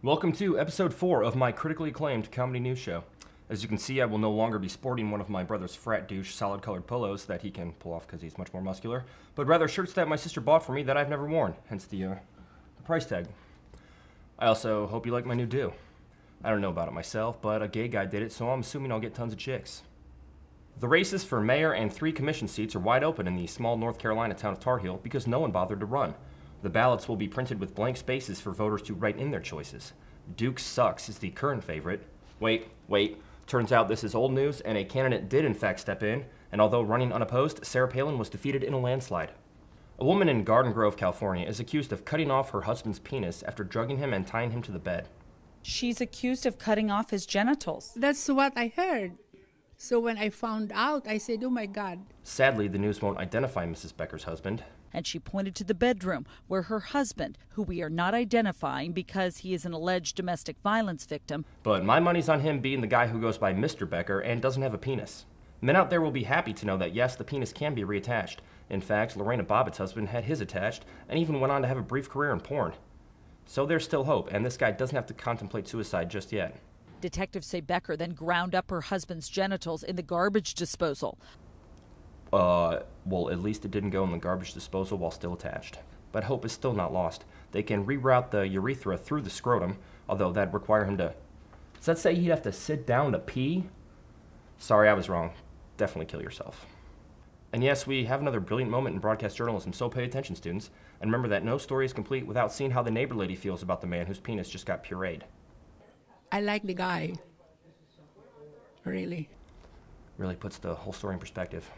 Welcome to episode 4 of my critically acclaimed comedy news show. As you can see, I will no longer be sporting one of my brother's frat douche solid colored polos that he can pull off because he's much more muscular, but rather shirts that my sister bought for me that I've never worn, hence the price tag. I also hope you like my new do. I don't know about it myself, but a gay guy did it, so I'm assuming I'll get tons of chicks. The races for mayor and 3 commission seats are wide open in the small North Carolina town of Tar Heel because no one bothered to run. The ballots will be printed with blank spaces for voters to write in their choices. Duke Sucks is the current favorite. Wait. Turns out this is old news, and a candidate did in fact step in, and although running unopposed, Sarah Palin was defeated in a landslide. A woman in Garden Grove, California is accused of cutting off her husband's penis after drugging him and tying him to the bed. She's accused of cutting off his genitals. That's what I heard. So when I found out, I said, oh my God. Sadly, the news won't identify Mrs. Becker's husband. And she pointed to the bedroom where her husband, who we are not identifying because he is an alleged domestic violence victim. But my money's on him being the guy who goes by Mr. Becker and doesn't have a penis. Men out there will be happy to know that yes, the penis can be reattached. In fact, Lorena Bobbitt's husband had his attached and even went on to have a brief career in porn. So there's still hope, and this guy doesn't have to contemplate suicide just yet. Detectives say Becker then ground up her husband's genitals in the garbage disposal. Well, at least it didn't go in the garbage disposal while still attached. But hope is still not lost. They can reroute the urethra through the scrotum, although that'd require him to... Does that say he'd have to sit down to pee? Sorry, I was wrong. Definitely kill yourself. And yes, we have another brilliant moment in broadcast journalism, so pay attention, students. And remember that no story is complete without seeing how the neighbor lady feels about the man whose penis just got pureed. I like the guy. Really. Really puts the whole story in perspective.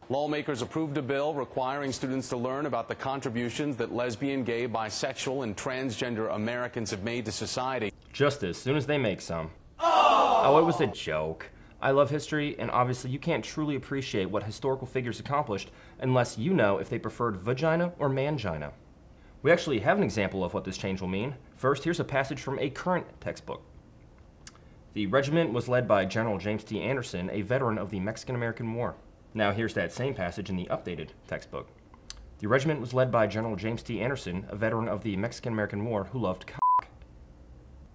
Lawmakers approved a bill requiring students to learn about the contributions that lesbian, gay, bisexual, and transgender Americans have made to society. Just as soon as they make some. Oh, it was a joke. I love history, and obviously you can't truly appreciate what historical figures accomplished unless you know if they preferred vagina or mangina. We actually have an example of what this change will mean. First, here's a passage from a current textbook. The regiment was led by General James T. Anderson, a veteran of the Mexican-American War. Now here's that same passage in the updated textbook. The regiment was led by General James T. Anderson, a veteran of the Mexican-American War who loved cock.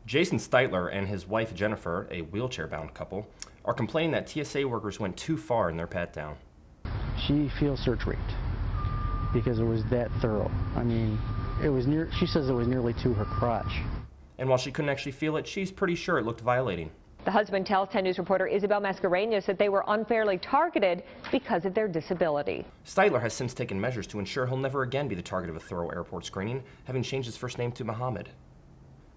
Jason Steitler and his wife Jennifer, a wheelchair-bound couple, are complaining that TSA workers went too far in their pat-down. She feels search raped because it was that thorough. I mean, she says it was nearly to her crotch. And while she couldn't actually feel it, she's pretty sure it looked violating. The husband tells 10 News reporter Isabel Mascareñas that they were unfairly targeted because of their disability. Steitler has since taken measures to ensure he'll never again be the target of a thorough airport screening, having changed his first name to Muhammad.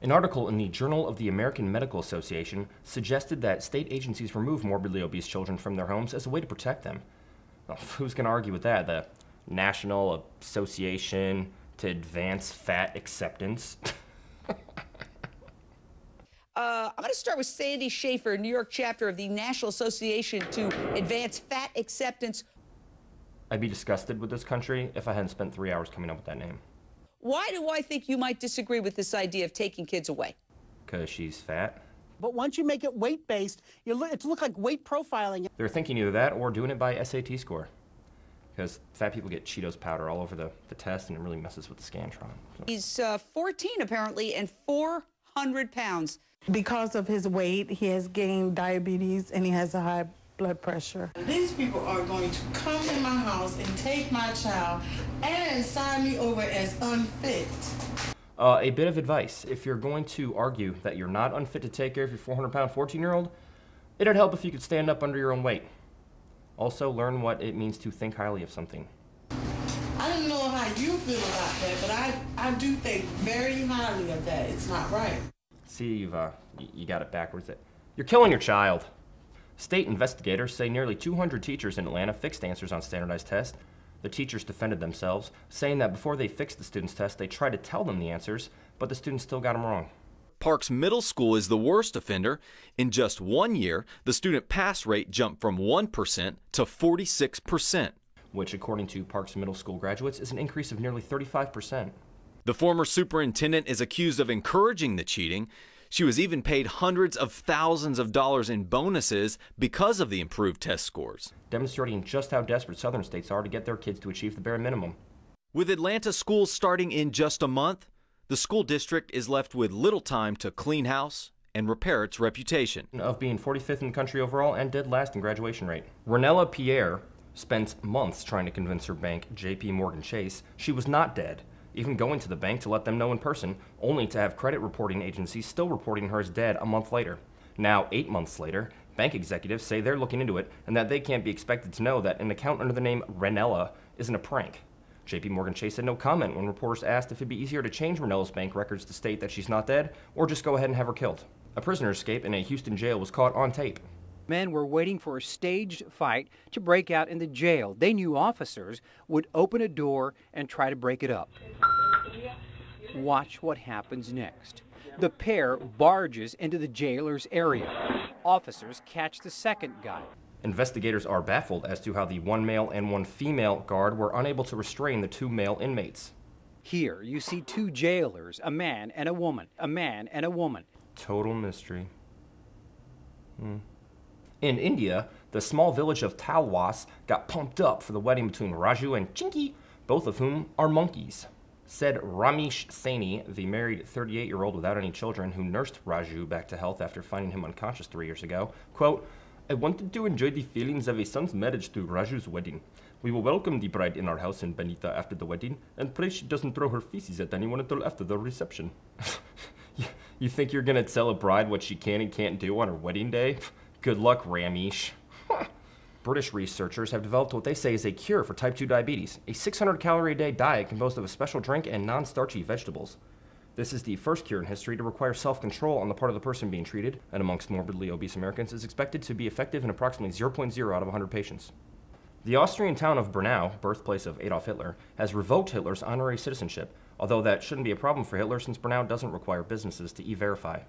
An article in the Journal of the American Medical Association suggested that state agencies remove morbidly obese children from their homes as a way to protect them. Well, who's going to argue with that? The National Association to Advance Fat Acceptance? I'm going to start with Sandy Schaefer, New York chapter of the National Association to Advance Fat Acceptance. I'd be disgusted with this country if I hadn't spent 3 hours coming up with that name. Why do I think you might disagree with this idea of taking kids away? Because she's fat. But once you make it weight-based, it looks like weight profiling. They're thinking either that or doing it by SAT score. Because fat people get Cheetos powder all over the test, and it really messes with the Scantron. So. He's 14, apparently, and 400 pounds. Because of his weight, he has gained diabetes and he has a high blood pressure. These people are going to come in my house and take my child and sign me over as unfit. A bit of advice. If you're going to argue that you're not unfit to take care of your 400-pound 14-year-old, it'd help if you could stand up under your own weight. Also, learn what it means to think highly of something. I don't know how you feel about that, but I do think very highly of that. It's not right. See, you got it backwards. You're killing your child. State investigators say nearly 200 teachers in Atlanta fixed answers on standardized tests. The teachers defended themselves, saying that before they fixed the students' test, they tried to tell them the answers, but the students still got them wrong. Parks Middle School is the worst offender. In just 1 year, the student pass rate jumped from 1% to 46%. Which, according to Parks Middle School graduates, is an increase of nearly 35%. The former superintendent is accused of encouraging the cheating. She was even paid hundreds of thousands of dollars in bonuses because of the improved test scores. Demonstrating just how desperate southern states are to get their kids to achieve the bare minimum. With Atlanta schools starting in just a month, the school district is left with little time to clean house and repair its reputation. Of being 45th in the country overall and dead last in graduation rate. Renella Pierre spent months trying to convince her bank, JP Morgan Chase, she was not dead, even going to the bank to let them know in person, only to have credit reporting agencies still reporting her as dead a month later. Now, 8 months later, bank executives say they're looking into it and that they can't be expected to know that an account under the name Renella isn't a prank. JP Morgan Chase had no comment when reporters asked if it'd be easier to change Renella's bank records to state that she's not dead or just go ahead and have her killed. A prisoner escape in a Houston jail was caught on tape. Men were waiting for a staged fight to break out in the jail. They knew officers would open a door and try to break it up. Watch what happens next. The pair barges into the jailer's area. Officers catch the second guy. Investigators are baffled as to how the one male and one female guard were unable to restrain the two male inmates. Here you see two jailers, a man and a woman, a man and a woman. Total mystery. In India, the small village of Talwas got pumped up for the wedding between Raju and Chinky, both of whom are monkeys. Said Ramesh Saini, the married 38-year-old without any children who nursed Raju back to health after finding him unconscious 3 years ago, quote, "I wanted to enjoy the feelings of a son's marriage to Raju's wedding. We will welcome the bride in our house in Benita after the wedding and pray she doesn't throw her feces at anyone until after the reception." You think you're gonna tell a bride what she can and can't do on her wedding day? Good luck, Ramesh. British researchers have developed what they say is a cure for type 2 diabetes. A 600-calorie-a-day diet composed of a special drink and non-starchy vegetables. This is the first cure in history to require self-control on the part of the person being treated, and amongst morbidly obese Americans is expected to be effective in approximately 0.0 out of 100 patients. The Austrian town of Bernau, birthplace of Adolf Hitler, has revoked Hitler's honorary citizenship, although that shouldn't be a problem for Hitler since Bernau doesn't require businesses to e-verify.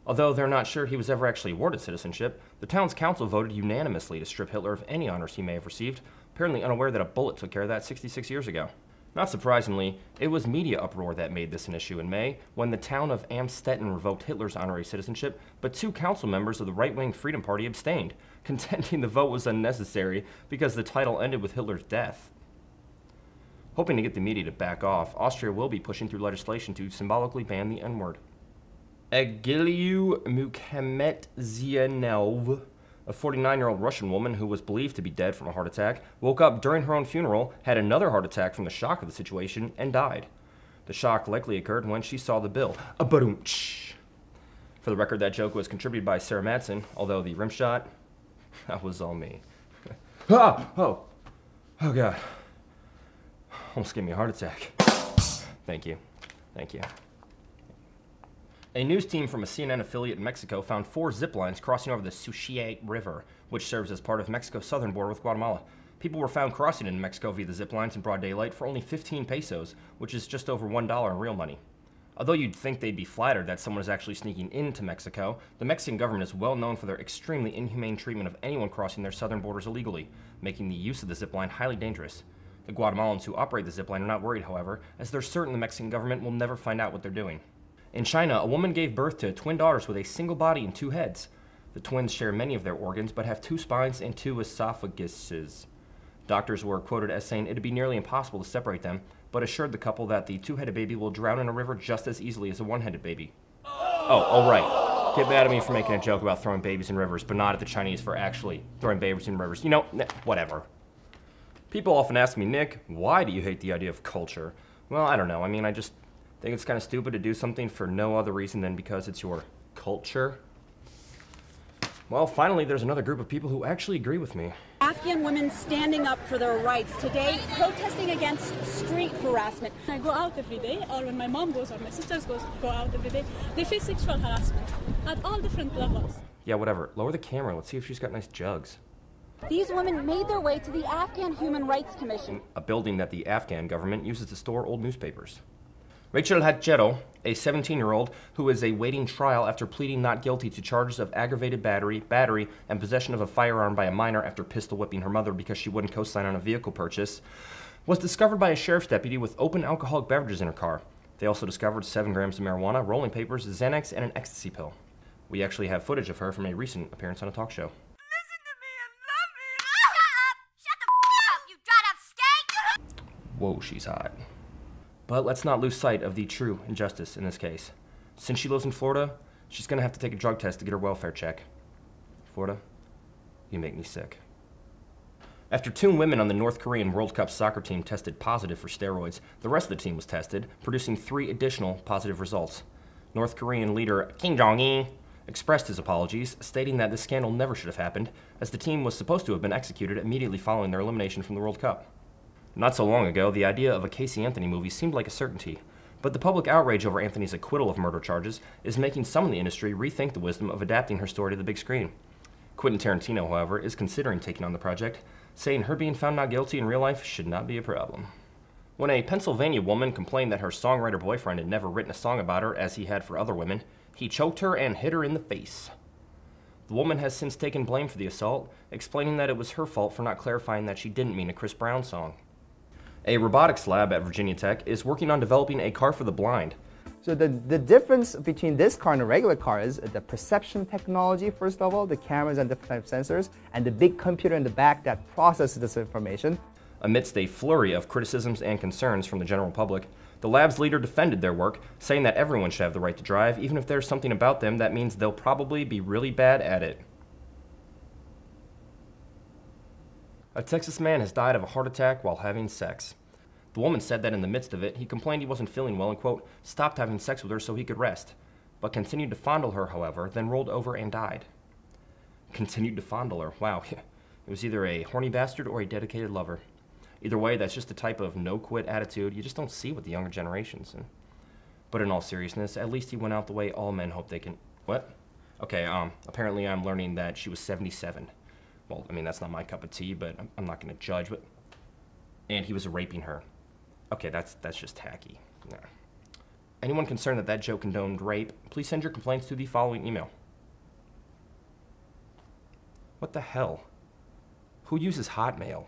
Although they're not sure he was ever actually awarded citizenship, the town's council voted unanimously to strip Hitler of any honors he may have received, apparently unaware that a bullet took care of that 66 years ago. Not surprisingly, it was media uproar that made this an issue in May, when the town of Amstetten revoked Hitler's honorary citizenship, but 2 council members of the right-wing Freedom Party abstained, contending the vote was unnecessary because the title ended with Hitler's death. Hoping to get the media to back off, Austria will be pushing through legislation to symbolically ban the N-word. Agiliu Mukhametzianov, a 49-year-old Russian woman who was believed to be dead from a heart attack, woke up during her own funeral, had another heart attack from the shock of the situation, and died. The shock likely occurred when she saw the bill. A-ba-doom-tsh. For the record, that joke was contributed by Sarah Madsen, although the rim shot, that was all me. Oh God. Almost gave me a heart attack. Thank you. Thank you. A news team from a CNN affiliate in Mexico found 4 zip lines crossing over the Suchiate River, which serves as part of Mexico's southern border with Guatemala. People were found crossing into Mexico via the zip lines in broad daylight for only 15 pesos, which is just over $1 in real money. Although you'd think they'd be flattered that someone is actually sneaking into Mexico, the Mexican government is well known for their extremely inhumane treatment of anyone crossing their southern borders illegally, making the use of the zip line highly dangerous. The Guatemalans who operate the zip line are not worried, however, as they're certain the Mexican government will never find out what they're doing. In China, a woman gave birth to twin daughters with a single body and 2 heads. The twins share many of their organs, but have 2 spines and 2 esophaguses. Doctors were quoted as saying it'd be nearly impossible to separate them, but assured the couple that the 2-headed baby will drown in a river just as easily as a 1-headed baby. Oh, right. Get mad at me for making a joke about throwing babies in rivers, but not at the Chinese for actually throwing babies in rivers. You know, whatever. People often ask me, Nick, why do you hate the idea of culture? Well, I don't know. I mean, I just think it's kind of stupid to do something for no other reason than because it's your culture. Well, finally, there's another group of people who actually agree with me. Afghan women standing up for their rights today, protesting against street harassment. I go out every day, or when my mom goes or my sisters go out every day, they face sexual harassment at all different levels. Yeah, whatever. Lower the camera. Let's see if she's got nice jugs. These women made their way to the Afghan Human Rights Commission, a building that the Afghan government uses to store old newspapers. Rachel Hatchero, a 17-year-old who is awaiting trial after pleading not guilty to charges of aggravated battery, and possession of a firearm by a minor after pistol whipping her mother because she wouldn't co-sign on a vehicle purchase, was discovered by a sheriff's deputy with open alcoholic beverages in her car. They also discovered 7 grams of marijuana, rolling papers, Xanax, and an ecstasy pill. We actually have footage of her from a recent appearance on a talk show. Listen to me and love me. Shut up! Shut the f*** up, you dried-out skate! Whoa, she's hot. But let's not lose sight of the true injustice in this case. Since she lives in Florida, she's going to have to take a drug test to get her welfare check. Florida, you make me sick. After 2 women on the North Korean World Cup soccer team tested positive for steroids, the rest of the team was tested, producing 3 additional positive results. North Korean leader Kim Jong-un expressed his apologies, stating that this scandal never should have happened, as the team was supposed to have been executed immediately following their elimination from the World Cup. Not so long ago, the idea of a Casey Anthony movie seemed like a certainty, but the public outrage over Anthony's acquittal of murder charges is making some in the industry rethink the wisdom of adapting her story to the big screen. Quentin Tarantino, however, is considering taking on the project, saying her being found not guilty in real life should not be a problem. When a Pennsylvania woman complained that her songwriter boyfriend had never written a song about her as he had for other women, he choked her and hit her in the face. The woman has since taken blame for the assault, explaining that it was her fault for not clarifying that she didn't mean a Chris Brown song. A robotics lab at Virginia Tech is working on developing a car for the blind. So the difference between this car and a regular car is the perception technology, first of all, the cameras and different types of sensors, and the big computer in the back that processes this information. Amidst a flurry of criticisms and concerns from the general public, the lab's leader defended their work, saying that everyone should have the right to drive, even if there's something about them that means they'll probably be really bad at it. A Texas man has died of a heart attack while having sex. The woman said that in the midst of it, he complained he wasn't feeling well and, quote, stopped having sex with her so he could rest, but continued to fondle her, however, then rolled over and died. Continued to fondle her. Wow, it was either a horny bastard or a dedicated lover. Either way, that's just the type of no-quit attitude you just don't see with the younger generations. But in all seriousness, at least he went out the way all men hope they can... What? Okay, apparently I'm learning that she was 77. Well, I mean, that's not my cup of tea, but I'm not going to judge, but... And he was raping her. Okay, that's just tacky. No. Anyone concerned that that joke condoned rape, please send your complaints to the following email. What the hell? Who uses Hotmail?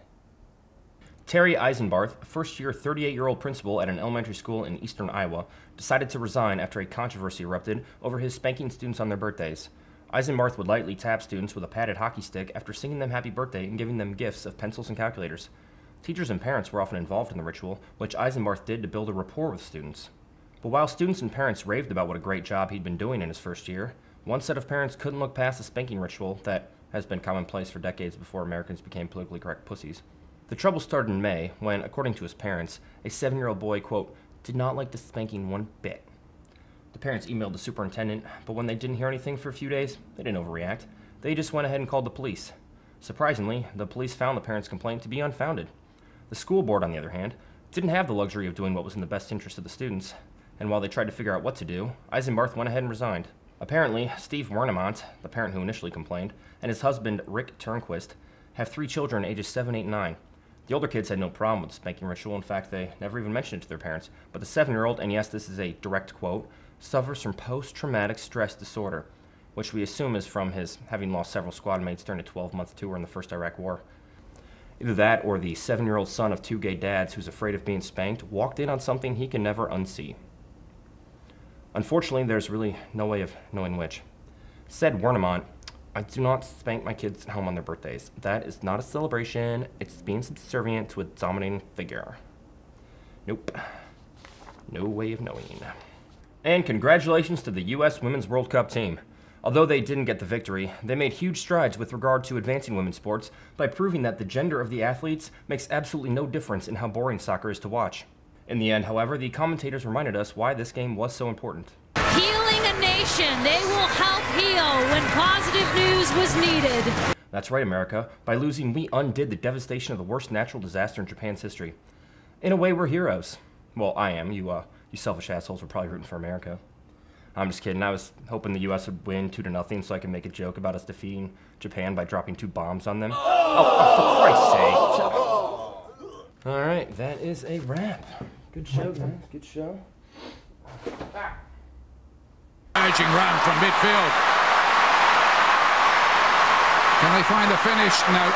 Terry Eisenbarth, first-year 38-year-old principal at an elementary school in eastern Iowa, decided to resign after a controversy erupted over his spanking students on their birthdays. Eisenbarth would lightly tap students with a padded hockey stick after singing them happy birthday and giving them gifts of pencils and calculators. Teachers and parents were often involved in the ritual, which Eisenbarth did to build a rapport with students. But while students and parents raved about what a great job he'd been doing in his first year, one set of parents couldn't look past the spanking ritual that has been commonplace for decades before Americans became politically correct pussies. The trouble started in May when, according to his parents, a 7-year-old boy, quote, did not like the spanking one bit. The parents emailed the superintendent, but when they didn't hear anything for a few days, they didn't overreact. They just went ahead and called the police. Surprisingly, the police found the parents' complaint to be unfounded. The school board, on the other hand, didn't have the luxury of doing what was in the best interest of the students, and while they tried to figure out what to do, Eisenbarth went ahead and resigned. Apparently, Steve Wernemont, the parent who initially complained, and his husband, Rick Turnquist, have 3 children ages 7, 8, and 9. The older kids had no problem with the spanking ritual. In fact, they never even mentioned it to their parents. But the 7-year-old, and yes, this is a direct quote, suffers from post-traumatic stress disorder, which we assume is from his having lost several squad mates during a 12-month tour in the first Iraq War. Either that or the 7-year-old son of 2 gay dads who's afraid of being spanked walked in on something he can never unsee. Unfortunately, there's really no way of knowing which. Said Wernemont, I do not spank my kids at home on their birthdays. That is not a celebration. It's being subservient to a dominating figure. Nope. No way of knowing. And congratulations to the U.S. Women's World Cup team. Although they didn't get the victory, they made huge strides with regard to advancing women's sports by proving that the gender of the athletes makes absolutely no difference in how boring soccer is to watch. In the end, however, the commentators reminded us why this game was so important. Healing a nation. They will help heal when positive news was needed. That's right, America. By losing, we undid the devastation of the worst natural disaster in Japan's history. In a way, we're heroes. Well, I am. You selfish assholes were probably rooting for America. I'm just kidding. I was hoping the U.S. would win 2-0 so I could make a joke about us defeating Japan by dropping 2 bombs on them. Oh, for Christ's sake. All right, that is a wrap. Good show, guys. Good show. Managing run from midfield. Can they find the finish? No.